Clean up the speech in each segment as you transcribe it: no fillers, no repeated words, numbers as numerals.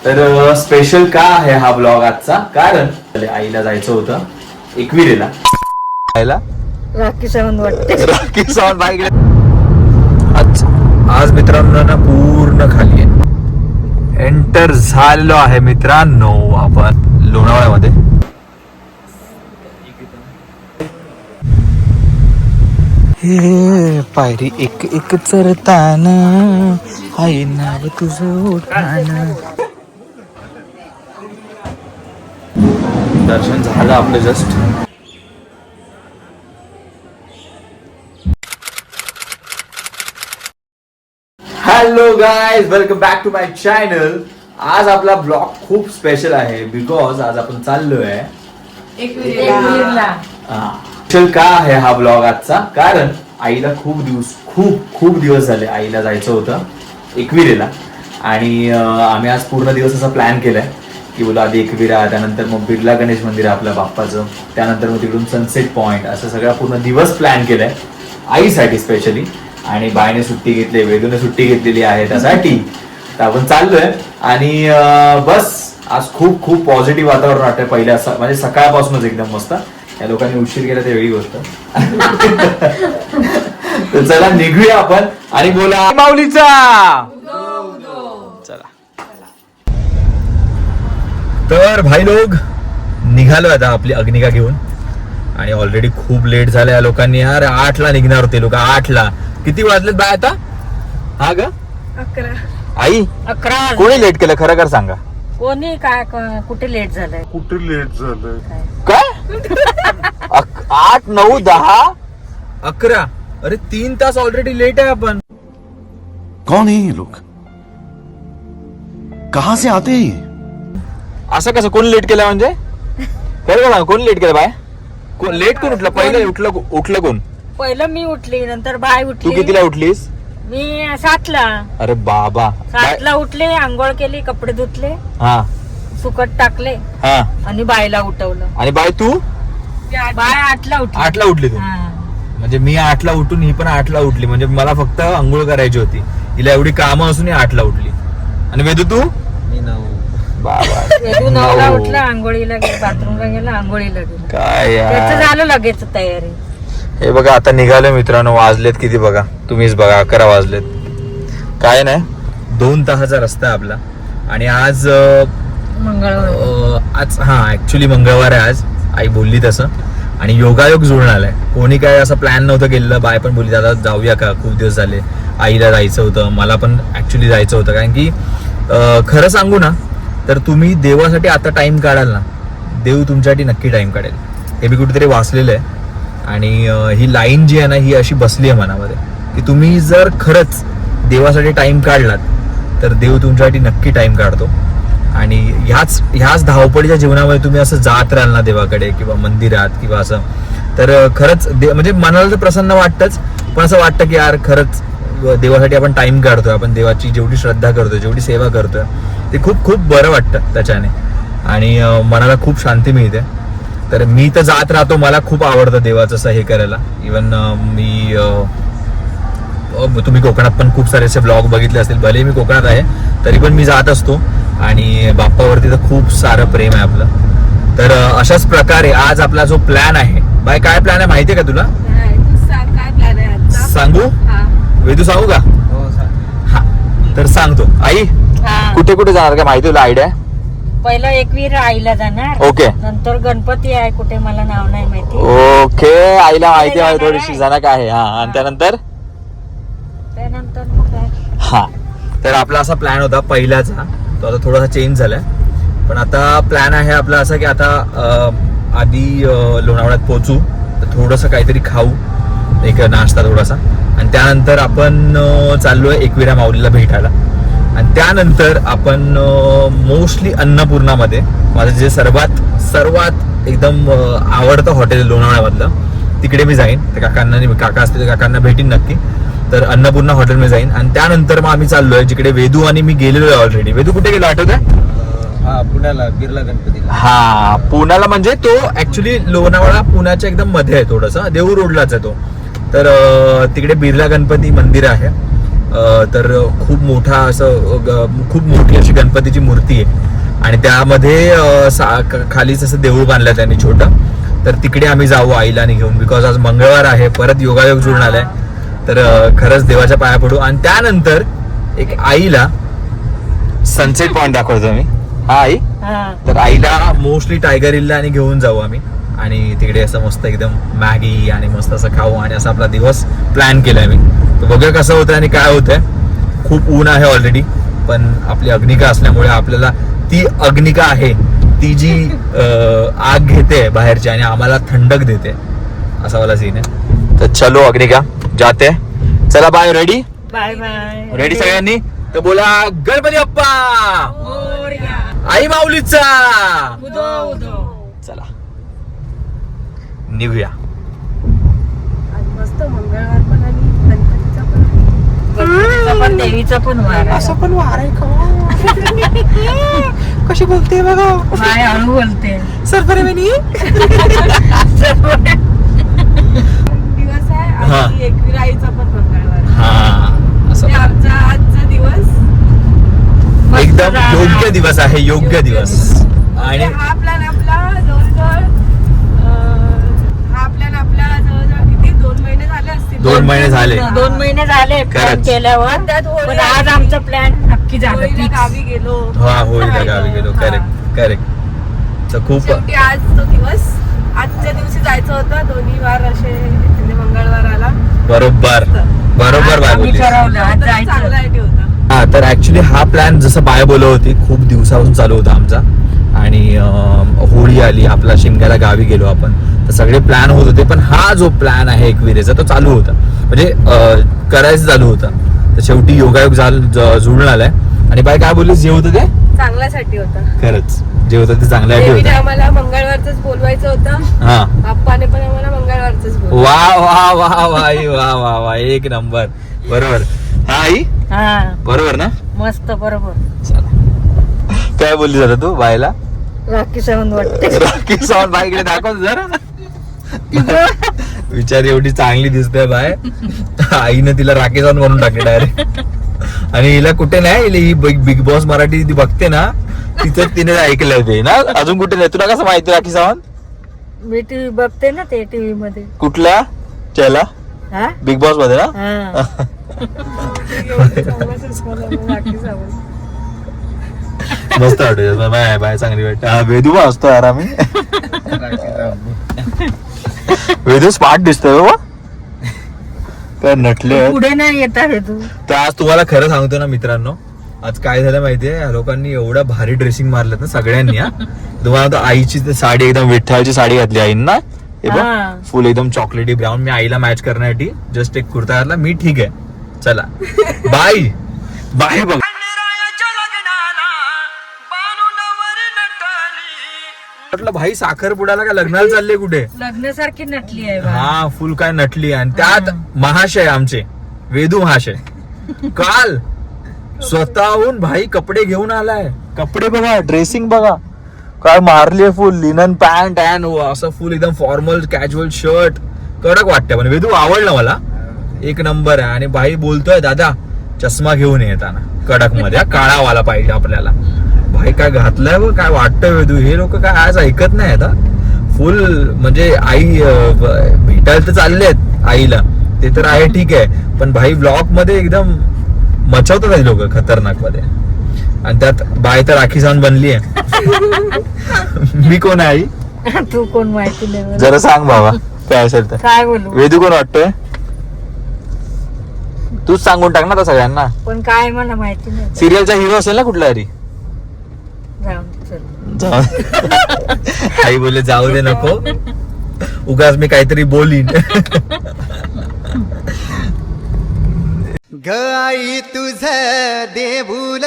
तर स्पेशल का आहे हा ब्लॉग आजचा, कारण आईला जायचं होतं एकविरेला. आईला राखी सावंत वाटते. राखी सावंत बाईकडे आज मित्रांनो ना पूर्ण खाली आहे. एंटर झालेलो आहे मित्रांनो आपण लोणावळ्यामध्ये. हे पायरी एक एक चरताना आई नाव तुझं ओठाना. दर्शन झालं आपलं just. Hello guys, welcome back to my channel. आज आपला ब्लॉग खूप स्पेशल आहे बिकॉज आज आपण चाललोय एकविरेला. स्पेशल का आहे हा ब्लॉग आजचा, कारण आईला खूप दिवस झाले आईला जायचं होतं एकविरेला. आणि आम्ही आज पूर्ण दिवस असा प्लॅन केलाय की बोला आधी एकविरा, त्यानंतर मग बिर्ला गणेश मंदिर आपल्या बाप्पाचं, त्यानंतर मग तिकडून सनसेट पॉइंट, असं सगळा पूर्ण दिवस प्लॅन केलाय आईसाठी स्पेशली. आणि बायने सुट्टी घेतली, वेदूने सुट्टी घेतलेली आहे त्यासाठी. तर आपण चाललोय आणि बस आज खूप पॉझिटिव्ह वातावरण वाटतंय. पहिल्या म्हणजे सकाळपासूनच एकदम मस्त. या लोकांनी उशीर केला ते वेगळी गोष्ट. तर चला निघूया आपण आणि बोला माऊलीचा. चला तर भाई लोक निघालो आता आपली अग्निका घेऊन. आणि ऑलरेडी खूप लेट झालं या लोकांनी. यार 8ला निघणार होते लोक. 8ला किती वाजलेत बाय आता? हा ग 11. आई 11 कोणी लेट केलं खरं कर सांगा. कोणी काय कुठे लेट झालंय? काय 8, 9, 10, 11. अरे 3 तास ऑलरेडी लेट आहे आपण. कौन है ये लोग? कहां से आते हैं ये? असं कसं कोण लेट केलं म्हणजे? खरं का कोण लेट केलं बाय? कोण लेट कोण उठलं? पहिलं उठलं कोण? पहिलं मी उठली, नंतर बाय तू उठली. कितीला उठलीस? मी 7ला. अरे बाबा. 7ला उठले, आंघोळ केली, कपडे धुतले, हा सुकट टाकले हा. आणि बायला उठवलं. आणि बाय तू बाय 8ला उठली. 8ला उठली तू? हा. म्हणजे मी 8ला उठून ही पण 8ला उठली. म्हणजे मला फक्त आंघोळ करायची होती. हिला एवढी कामं असून 8ला उठली. आणि वेदू तू? मी 9. बाबा वेदू 9ला उठला, आंघोळीला गेला, बाथरूमला गेला, आंघोळीला गेला. काय त्याचं यार. झालं लगेच तयारी. हे बघा आता निघालोय मित्रांनो. वाजलेत किती बघा तुम्हीच बघा. 11 वाजलेत. काय नाही 2 तासाचा रस्ता आहे आपला. आणि आज मंगळवार. आज हा ऍक्च्युली मंगळवार आहे आज. आई बोलली तसं. आणि योगायोग जुळून आलाय. कोणी काय असं प्लॅन नव्हतं केलेलं. बाय पण बोलली दादा जाऊया का, खूप दिवस झाले. आईला जायचं होतं, मला पण ऍक्च्युली जायचं होतं. कारण की खरं सांगू ना तर तुम्ही देवासाठी आता टाइम काढाल ना, देव तुमच्यासाठी नक्की टाइम काढेल. हे मी कुठेतरी वाचलेलं आहे. आणि ही लाईन जी आहे ना ही अशी बसली आहे मनामध्ये की तुम्ही जर खरंच देवासाठी टाइम काढलात तर देव तुमच्यासाठी नक्की टाइम काढतो. आणि ह्याच धावपळीच्या जीवनामध्ये तुम्ही असं जात राहाल ना देवाकडे किंवा मंदिरात किंवा असं, तर खरंच म्हणजे मनाला तर प्रसन्न वाटतंच. पण असं वाटतं की यार खरंच देवासाठी आपण टाइम काढतोय, आपण देवाची जेवढी श्रद्धा करतोय, जेवढी सेवा करतोय ते खूप बरं वाटतं त्याच्याने. आणि मनाला खूप शांती मिळते. तर मी तर जात राहतो. मला खूप आवडतं देवाचं असं हे करायला. इवन तुम्ही कोकणात पण खूप सारे असे ब्लॉग बघितले असतील. भले मी कोकणात आहे तरी पण मी जात असतो. आणि बाप्पावरती तर खूप सारं प्रेम आहे आपलं. तर अशाच प्रकारे आज आपला जो प्लॅन आहे. बाय काय प्लॅन आहे माहितीये का तुला? सांगू? वेदू सांगू का? हो सर. हा तर सांगतो. आई कुठे जाणार काय माहिती तुला आयडिया? पहिलं एकवीर आईला जाणार. ओके नंतर गणपती आहे कुठे, मला नाव नाही माहिती. ओके आईला माहिती आहे थोडीशी जणक आहे. हा आणि त्यानंतर मग काय? हा तर आपला असा प्लॅन होता पहिल्याचा. तो आता थोडासा चेंज झालाय. पण आता प्लॅन आहे आपला असा की आता आधी लोणावळ्यात पोहोचू, तर थोडंसं काहीतरी खाऊ, एक नाश्ता थोडासा. आणि त्यानंतर आपण चाललोय एकविरा माऊलीला भेटायला. आणि त्यानंतर आपण मोस्टली अन्नपूर्णामध्ये, माझं जे सर्वात एकदम आवडतं हॉटेल लोणावळ्यामधलं, तिकडे मी जाईन. त्या काका असतील तर काकांना भेटीन नक्की. तर अन्नपूर्णा हॉटेलमध्ये जाईन. आणि त्यानंतर मग आम्ही चाललोय जिकडे वेदू आणि मी गेलेलो आहे ऑलरेडी. वेदू कुठे गेलो आठवतंय? हा पुण्याला बिर्ला गणपतीला. हा पुण्याला. म्हणजे तो ऍक्च्युली लोणावळा पुण्याच्या एकदम मध्ये आहे, थोडंसं देऊळ रोडलाच आहे तो. तर तिकडे बिर्ला गणपती मंदिर आहे. तर खूप मोठा असं खूप मोठी अशी गणपतीची मूर्ती आहे आणि त्यामध्ये खालीच असं देऊळ बांधलं त्यांनी छोटं. तर तिकडे आम्ही जाऊ आईला आणि घेऊन, बिकॉज आज मंगळवार आहे, परत योगायोग जुळून आलाय. तर खरंच देवाच्या पाया पडू आणि त्यानंतर एक आईला सनसेट पॉइंट दाखवतो मी. हा आई, तर आईला मोस्टली टायगर हिलला आणि घेऊन जाऊ आम्ही आणि तिकडे असं मस्त एकदम मॅगी आणि मस्त असं खाऊ आणि असा आपला दिवस प्लॅन केलाय मी. तर बघूया कसं होतंय आणि काय होतंय. खूप ऊन आहे ऑलरेडी, पण आपली अग्निका असल्यामुळे आपल्याला ती अग्निका आहे ती जी आग घेते बाहेरची आणि आम्हाला थंडक देते, असा वाला सीन आहे. तर चलो अग्निका जाते. चला bye. Ready bye bye. Ready सगळ्यांनी? तर बोला गणपती बाप्पा, आई माऊलीचा. चला निघूया. मस्त मंगळवार पण आणि गणपतीचा पण देवीचा पण वार आहे. असं पण वार आहे का? कशी बोलते बघा, माय हळू बोलते. सरपरेवणी दिवस आहे हा. आणि एकविराईचा पण मंगळवार. हा असं म्हणजे आमचा आजचा दिवस एकदम योग्य दिवस आहे, योग्य दिवस. आणि हा प्लॅन आपला जवळजवळ किती 2 महिने झाले असतील. 2 महिने झाले. 2 महिने झाले प्लॅन खरंच. केल्यावर, त्यात होळी पण आज आली. आमचा प्लॅन नक्की झाला. होळीला fix. गावी गेलो. हा होळीला गावी गेलो. हा. करेक्ट. तर खूप शेवटी आज तो दिवस, आजच्या दिवशी जायचं होतं. दोन्ही वार असे म्हणजे मंगळवार आला. बरोबर बरोबर बाय आम्ही बोलली. ठरवलं आज तर चांगला जायचं. आयडिया होता. हा, तर ऍक्च्युली हा प्लॅन जसं बाय बोलत होती खूप दिवसापासून चालू होता आमचा आणि होळी आली, आपला शिमग्याला गावी गेलो आपण, तर सगळे प्लॅन होत होते. पण हा जो प्लॅन आहे एकविरेचा तो चालू होता, म्हणजे करायचं चालू होतं. तर शेवटी योगायोग जुळून आलाय. आणि बाय काय बोललीस, जे होतं ते चांगल्यासाठी होता. खरंच जे होतं ते चांगल्यासाठी देवीने होतं. आम्हाला मंगळवारच बोलवायचं होतं. हा बाप्पाने पण आम्हाला मंगळवारच बोलवलं. वा वा वा वा आई, वा वा वा, एक नंबर. बरोबर. हा आई, हा बरोबर ना? मस्त बरोबर. चला, काय बोलली जाता तू बायला? राखी सावंत वाटते. राखी सावंत बाईकडे दाखव जरा. विचार एवढी चांगली दिसते बाय, आईनं तिला राखी सावंत म्हणून टाकले डायरेक्ट. आणि हिला कुठे नाही, ही बिग बॉस मराठी ती बघते ना, तिथं तिने ऐकलंय ते ना. अजून कुठे नाही. तुला कसं माहिती राखी सावंत? मी टीव्ही बघते ना, ते टीव्ही मध्ये. कुठल्या चला हा बिग बॉस मध्ये ना? हा. मस्त वाटत बाय बाय, चांगली वाटत. हा वेदू पण असतो यार. आम्ही वेदू स्मार्ट दिसतोय बाबा, काय नटले आहेत. पुढे नाही येत आहे तू. तर आज तुम्हाला खरं सांगतो ना मित्रांनो, आज काय झालं माहितीये, या लोकांनी एवढं भारी ड्रेसिंग मारलं ना सगळ्यांनी. हा तुम्हाला तर आईची साडी एकदम विठ्ठलाची साडी घातली आईंना, हे बघ हा. फुल एकदम चॉकलेटी ब्राऊन. मी आईला मॅच करण्यासाठी जस्ट एक कुर्ता घातला. मी ठीक आहे, चला बाय बाय. बघ म्हटलं भाई साखरपुड्याला काय लग्नाला चालले कुठे? लग्नासारखी नटली आहे बा. हा फुल काय नटली. आणि त्यात महाशय आमचे वेदू महाशय काल स्वतःहून भाई कपडे घेऊन आलाय. कपडे बघा, ड्रेसिंग बघा काय मारली, फुल लिनन पॅन्ट अँड असं फुल एकदम फॉर्मल कॅज्युअल शर्ट. कडक वाटतंय पण वेदू आवडलं मला, एक नंबर आहे. आणि भाई बोलतोय दादा चष्मा घेऊन येताना कडक मध्ये, काळावाला पाहिजे आपल्याला. भाई काय घातलंय व काय वाटतंय वेदू, हे लोक काय आज ऐकत नाही आता. फुल म्हणजे आई भेटायला तर चाललेत आईला, ते तर आहे ठीक आहे, पण भाई ब्लॉग मध्ये एकदम मचवतात लोक खतरनाक मध्ये. आणि त्यात बाय तर राखी सावंत बनली आहे. मी कोण आहे आई? तू कोण माहिती नाही मला. जरा सांग बाबा काय असेल तर. काय बोलू, वेदू कोण वाटतोय? तूच सांगून टाक ना आता सगळ्यांना. पण काय मला माहिती नाही. सिरियलचा हिरो असेल ना कुठला तरी. जाऊन दे, चल. जाऊ आई बोलले जाऊ दे नको, उगाच मी काहीतरी बोलीन. गाई तुझ देऊल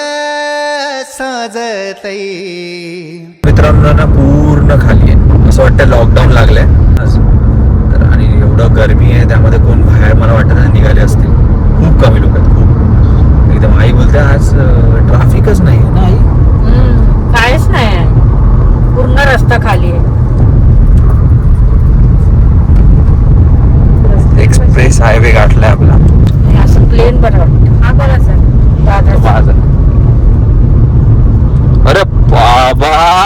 साजतई. मित्रांनो ना पूर्ण खाली आहे, असं वाटतं लॉकडाऊन लागलंय आज. तर आणि एवढं गरमी आहे, त्यामध्ये कोण बाहेर मला वाटतं निघाले असतील. खूप कमी लोक आहेत, खूप एकदम. आई बोलते आज ट्रॅफिकच नाही आहे ना आई. काहीच नाही आहे, पूर्ण रस्ता खाली आहे. एक्सप्रेस हायवे गाठलाय आपला. असं प्लेन बरं वाटतं.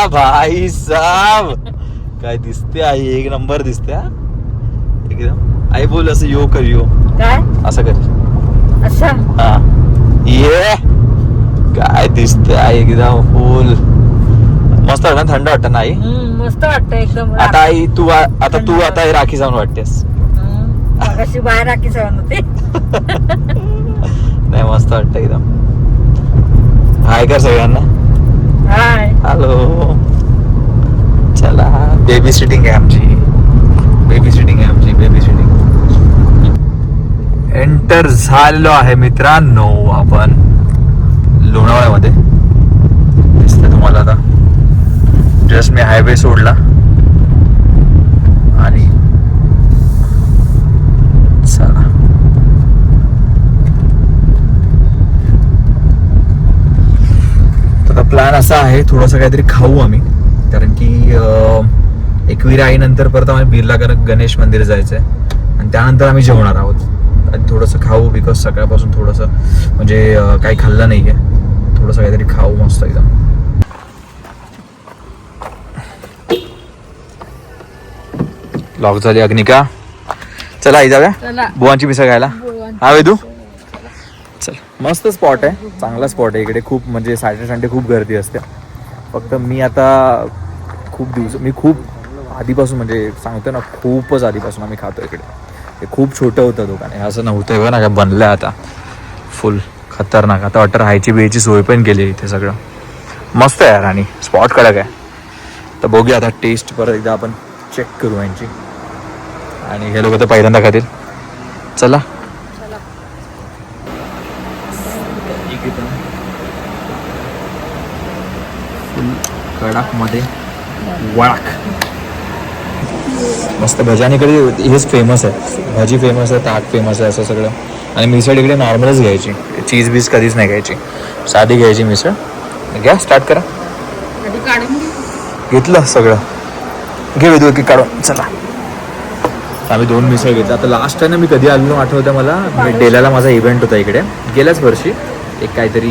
भाई साहब, काय दिसते आई, एक नंबर दिसते हा. एकदम आई बोल असं यो कर, यो काय असं कर. असं हा ये काय दिसते आई, एकदम फुल मस्त वाटत ना, थंड वाटत ना आई. मस्त वाटतं एकदम. आता आई तू आता हे राखी जाऊन वाटतेस. कशी बाहेर राखी सवण होते. नाही मस्त वाटत एकदम. हाय कर सगळ्यांना. हाय. हॅलो. चला बेबी सिटिंग आहे आमची, बेबी सिटिंग आहे आमची, बेबी सिटिंग. एंटर झालेलो आहे मित्रांनो आपण लोणावळ्यामध्ये. दिसतंय तुम्हाला आता. जस्ट मी हायवे सोडला आणि चला आता प्लॅन असा आहे, थोडंसं काहीतरी खाऊ आम्ही, कारण की एकविरा आईनंतर परत आम्हाला बिर्ला गणेश मंदिर जायचंय आणि त्यानंतर आम्ही जेवणार आहोत. आणि थोडंसं खाऊ, बिकॉज सकाळपासून थोडंसं म्हणजे काही खाल्लं नाहीये, थोडंसं काहीतरी खाऊ मस्त एकदम. लॉक झाली अग्निका. चला आई जाऊया चला. बुवांची मिसळ खायला. हा वेदू चल. मस्त स्पॉट आहे, चांगला स्पॉट आहे इकडे. खूप म्हणजे सॅटर्डे संडे खूप गर्दी असते. फक्त मी आता खूप आधीपासून म्हणजे सांगतो ना, खूपच आधीपासून आम्ही खातो इकडे. हे खूप छोटं होतं दुकान, हे असं नव्हतं बघा ना, काय बनलंय आता फुल खतरनाक. आता वाटतं राहायची बिहायची सोय पण केली इथे, सगळं मस्त आहे यार. आणि स्पॉट कडक आहे. तर बघूया आता टेस्ट परत एकदा आपण चेक करू यांची. आणि हे लोक तर पहिल्यांदा खातील. चला फुल कडक मध्ये वळाक. मस्त भजी. आणि इकडे हेच फेमस आहे, भजी फेमस आहे, ताट फेमस आहे, असं सगळं. आणि मिसळ इकडे नॉर्मलच घ्यायची, चीज बीज कधीच नाही घ्यायची, साधी घ्यायची मिसळ. घ्या स्टार्ट करा. घेतलं सगळं, घे वेदू की काढून. चला आम्ही 2 मिसळ घेतला. आता लास्ट टाइम मी कधी आलेलो आठवतं मला, डेलाला माझा इव्हेंट होता इकडे गेल्याच वर्षी एक काहीतरी,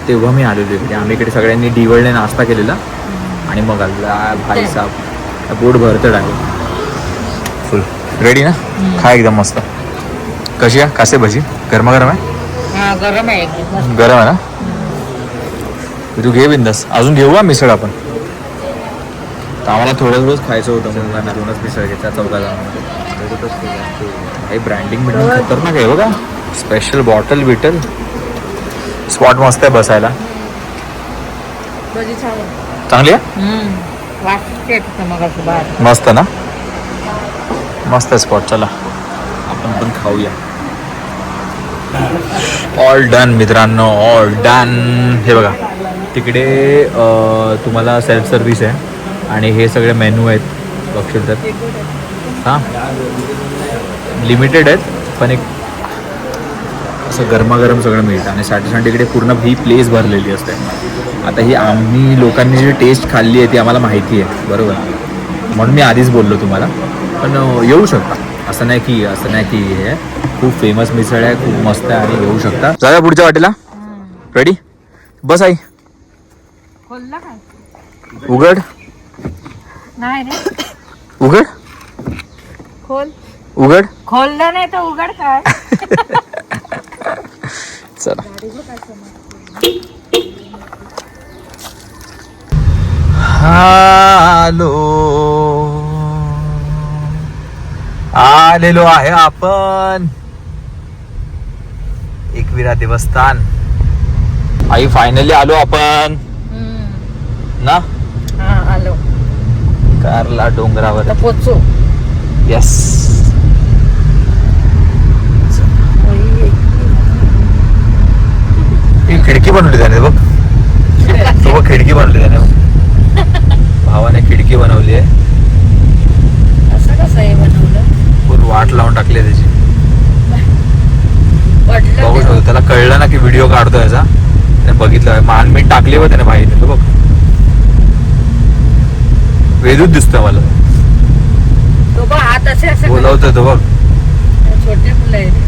तेव्हा मी आलेलो इकडे. आम्ही इकडे सगळ्यांनी डिवळने नाश्ता केलेला आणि मग आलेला. भाई साहेब पोट भरतड आहे फुल. रेडी ना, खा एकदम मस्त. कशी आहे कासे भजी? गरमागरम आहे? गरम आहे एकदम. गरम आहे ना. तू घे बिंदास. अजून घेऊ मिसळ आपण. तर आम्हाला थोडंच खायचं होतं म्हणून 2च मिसळ घेतल्या चौघाला. काही ब्रँडिंग बिंडिंग खतरनाक आहे बघा. Special bottle beetle. स्पॉट मस्त आहे बसायला. भजी छान आहे. चांगली आहे. मस्त ना, मस्त स्पॉट. चला आपण पण खाऊया. ऑल डन मित्रांनो, ऑल डन. हे बघा तिकडे तुम्हाला सेल्फ सर्व्हिस आहे आणि हे सगळे मेनू आहेत बघशील तर. हां लिमिटेड आहेत पण एक असं गरमागरम सगळं मिळतं. आणि सॅटर्डे इकडे पूर्ण ही प्लेस भरलेली असते. आता ही आम्ही लोकांनी जी टेस्ट खाल्ली आहे ती आम्हाला माहिती आहे बरोबर, म्हणून मी आधीच बोललो तुम्हाला. पण येऊ शकता, असं नाही की हे खूप फेमस मिसळ आहे, खूप मस्त आहे आणि येऊ शकता. जाऊया पुढच्या वाटेला. रेडी बस आई. खोलला काय? उघड. नाही रे. उघड. खोल. उघड. खोललं नाही तर उघड काय. चला आलेलो आहे आपण एकविरा देवस्थान. आई फायनली आलो आपण ना. हा आलो. कारला डोंगरावर आता पोचू. येस. खिडकी बनवली त्याने बघ. तो बघ खिडकी बनवली त्याने बघ. भावाने खिडकी बनवली आहे. असं कसं आहे बनवलं? पूर्ण वाट लावून टाकली आहे त्याची. पडलं बघू शकतो त्याला कळलं ना की व्हिडिओ काढतो याचा. त्याने बघितलं मानमीट टाकली व त्याने माहिती. तो बघ वेदूच दिसतोय मला. तो बघ हात असे असे बोलवतोय तो बघ. छोटे मुलं आहेत.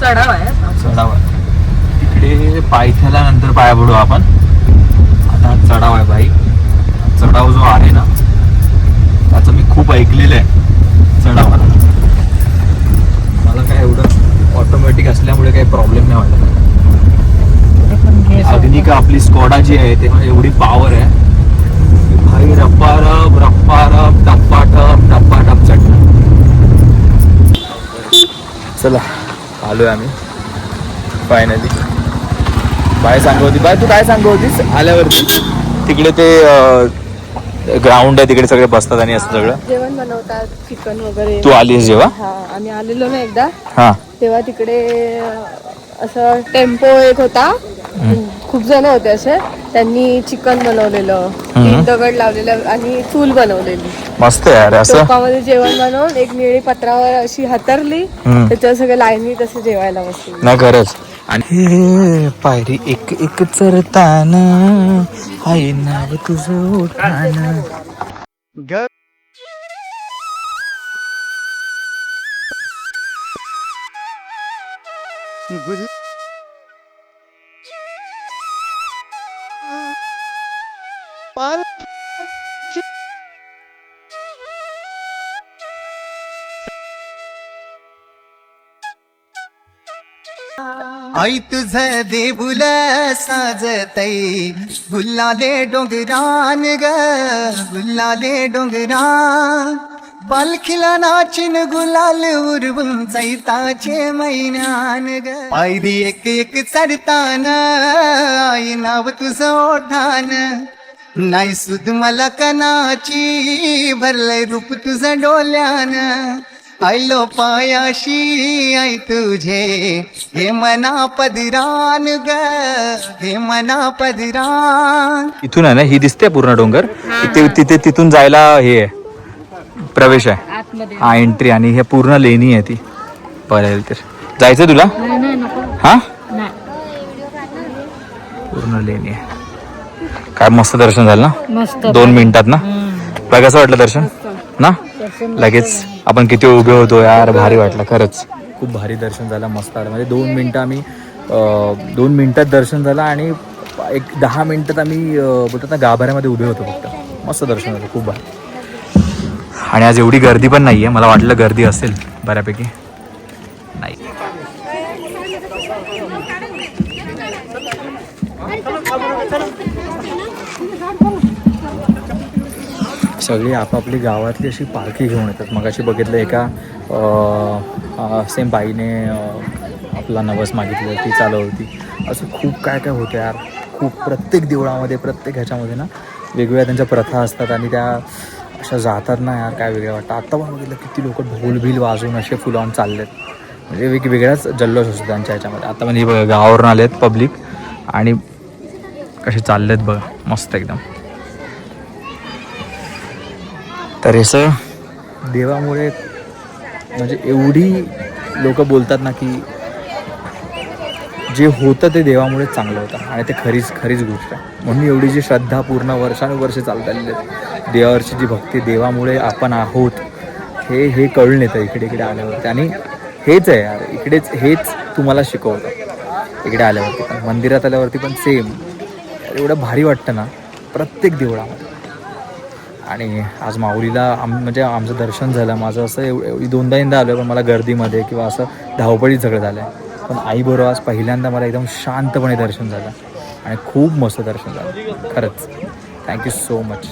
चढाव आहे. चढाव आहे तिकडे. पायथ्याला नंतर पाया पडू आपण. आता हा चढाव आहे भाई. चढाव जो आहे ना त्याचं मी खूप ऐकलेलं आहे चढावाला. मला काय एवढं ऑटोमॅटिक असल्यामुळे काही प्रॉब्लेम नाही वाटत. अग्निका आपली स्कॉडा जी आहे ते एवढी पॉवर आहे भाई. रप्पारप रप्पारप टप्पाटप टप्पाटप चढणं. चला आलोय आम्ही फायनली. बाय सांगत होती. बाय तू काय सांगत होतीस आल्यावरती? तिकडे ते ग्राउंड आहे तिकडे सगळे बसतात आणि असं सगळं जेवण बनवतात चिकन वगैरे. तू आलीस जेव्हा? हा आम्ही आलेलो ना एकदा हा तेव्हा तिकडे असं टेम्पो एक होता. खूप जण होते असे. त्यांनी चिकन बनवलेलं, दगड लावलेलं आणि चूल बनवलेली. मस्त आहे यार असं. टोपामध्ये जेवण बनवून एक निळी पत्रावर अशी हातरली. त्याच्यावर सगळे लाईनी तसे जेवायला बसले. नाही खरंच. आणि पायरी एक एक चरताना हाय नाव तुझं ओठानं. आई तुझ देऊल साजतई गुल्लाले डोंगरान ग गुल्लाले डोंगरान. पालखीला नाचिन गुलाल उरवून चैताचे मैनान ग. पायरी एक एक चढताना आई नाव तुझं ओठान. नाही सुध मला कनाची भरलंय रूप तुझं डोल्यान. आयलो पायाशी आई तुझे हे मना पदरान ग हे मना पदरान. इथून आहे ना ही दिसते पूर्ण डोंगर. तिथे तिथून जायला हे आहे प्रवेश आहे. आतमध्ये. हा एंट्री. आणि हे पूर्ण लेणी आहे ती. बरं तर जायचं तुला? हा पूर्ण लेणी आहे. काय मस्त दर्शन झालं ना. मस्त 2 मिनिटात ना. तुला कसं वाटलं दर्शन ना? लगेच आपण किती उभे होतो यार. भारी वाटलं खरंच. खूप भारी दर्शन झालं. मस्त आलं. म्हणजे 2 मिनिटं आम्ही 2 मिनिटात दर्शन झालं आणि एक 10 मिनिटात आम्ही बोलतात ना गाभाऱ्यामध्ये उभे होतो फक्त. मस्त दर्शन झालं. खूप भारी. आणि आज एवढी गर्दी पण नाही आहे. मला वाटलं गर्दी असेल बऱ्यापैकी. नाही. सगळी आपापली गावातली अशी पालखी घेऊन येतात. मग अशी बघितलं एका सेम बाईने आपला नवस मागितलं ती चालवती. असं खूप काय काय होतं यार. खूप प्रत्येक देवळामध्ये प्रत्येक ह्याच्यामध्ये ना वेगवेगळ्या त्यांच्या प्रथा असतात आणि त्या अशा जातात ना यार. काय वेगळं वाटतं. आत्ता पण बघितलं किती लोक ढोलबिल वाजवून असे फुल ऑन चाललेत. म्हणजे वेगवेगळाच जल्लोष असतो त्यांच्या ह्याच्यामध्ये. आता म्हणजे बघा गावावरून आलेत पब्लिक आणि कसे चाललेत बघा. मस्त एकदम. तर असं देवामुळे म्हणजे एवढी लोक बोलतात ना की जे होतं ते देवामुळे चांगलं होतं आणि ते खरीच गोष्ट आहे. म्हणून एवढी जी श्रद्धा पूर्ण वर्षानुवर्षे चालत आलेली आहे. देवावरची जी भक्ती देवामुळे आपण आहोत हे कळून येतं इकडे आल्यावरती. आणि हेच आहे यार. हेच तुम्हाला शिकवतं इकडे आल्यावरती पण. मंदिरात आल्यावरती पण सेम. एवढं भारी वाटतं ना प्रत्येक देवळामध्ये. आणि आज माऊलीला म्हणजे आमचं दर्शन झालं. माझं असं 2दा आलो पण मला गर्दीमध्ये किंवा असं धावपळीत सगळं झालं आहे. पण आईबरोबर आज पहिल्यांदा मला एकदम शांतपणे दर्शन झालं आणि खूप मस्त दर्शन झालं खरंच. Thank you so much.